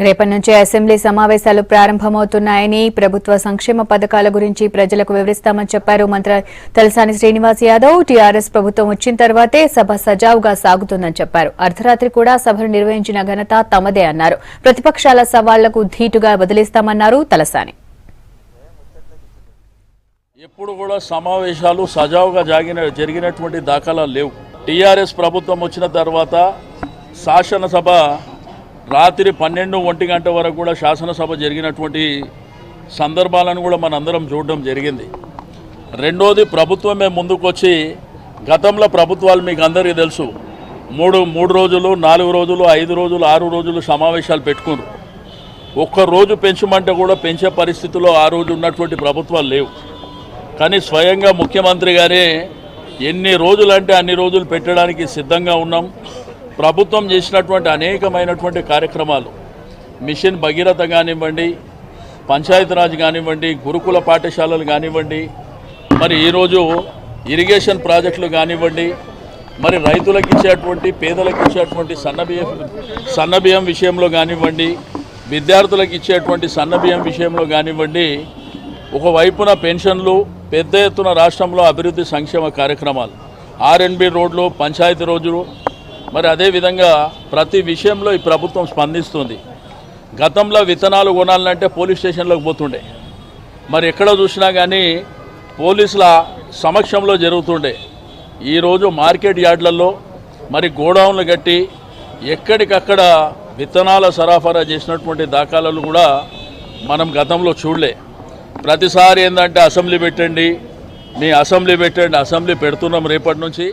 రేపటి నుంచి అసెంబ్లీ సమావేశాలు ప్రారంభమవుతున్నాయని ప్రభుత్వ సంక్షేమ పథకాల గురించి ప్రజలకు వివరిస్తామని చెప్పారు మంత్రి తలసాని శ్రీనివాస్ యాదవ్. టీఆర్ఎస్ ప్రభుత్వం వచ్చిన తర్వాతే సభ సజావుగా సాగుతుందని చెప్పారు. అర్ధరాత్రి కూడా సభను నిర్వహించిన ఘనత తమదే అన్నారు. ప్రతిపక్షాల సవాళ్లకు ధీటుగా బదిలిస్తామన్నారు తలసాని. ఎప్పుడు కూడా సమావేశాలు సజావుగా జరిగినటువంటి దాఖలాలు లేవు. టీఆర్ఎస్ ప్రభుత్వం వచ్చిన తర్వాత శాసనసభ రాత్రి 12-1 గంట వరకు కూడా శాసనసభ జరిగినటువంటి సందర్భాలను కూడా మనందరం చూడడం జరిగింది. రెండోది, ప్రభుత్వమే ముందుకొచ్చి గతంలో ప్రభుత్వాలు మీకు అందరికీ తెలుసు, మూడు రోజులు 4 రోజులు 5 రోజులు 6 రోజులు సమావేశాలు పెట్టుకున్నారు. ఒక్కరోజు పెంచమంటే కూడా పెంచే పరిస్థితుల్లో ఆ రోజు ఉన్నటువంటి ప్రభుత్వాలు లేవు. కానీ స్వయంగా ముఖ్యమంత్రి గారే ఎన్ని రోజులంటే అన్ని రోజులు పెట్టడానికి సిద్ధంగా ఉన్నాం. ప్రభుత్వం చేసినటువంటి అనేకమైనటువంటి కార్యక్రమాలు, మిషన్ భగీరథ కానివ్వండి, పంచాయతీరాజ్ కానివ్వండి, గురుకుల పాఠశాలలు కానివ్వండి, మరి ఈరోజు ఇరిగేషన్ ప్రాజెక్టులు కానివ్వండి, మరి రైతులకు ఇచ్చేటువంటి పేదలకు ఇచ్చేటువంటి సన్నబియ్యం విషయంలో కానివ్వండి, విద్యార్థులకు ఇచ్చేటువంటి సన్నబియ్యం విషయంలో కానివ్వండి, ఒకవైపున పెన్షన్లు, పెద్ద ఎత్తున రాష్ట్రంలో అభివృద్ధి సంక్షేమ కార్యక్రమాలు, R&B రోడ్లు, పంచాయతీ రోజులు, మరి అదేవిధంగా ప్రతి విషయంలో ఈ ప్రభుత్వం స్పందిస్తుంది. గతంలో విత్తనాలు కొనాలంటే పోలీస్ స్టేషన్లోకి పోతుండే, మరి ఎక్కడ చూసినా కానీ పోలీసుల సమక్షంలో జరుగుతుండే. ఈరోజు మార్కెట్ యార్డ్లలో మరి గోడౌన్లు కట్టి ఎక్కడికక్కడ విత్తనాల సరఫరా చేసినటువంటి దాఖలాలు కూడా మనం గతంలో చూడలే. ప్రతిసారి ఏంటంటే అసెంబ్లీ పెట్టండి, మీ అసెంబ్లీ పెట్టండి, అసెంబ్లీ పెడుతున్నాం రేపటి నుంచి.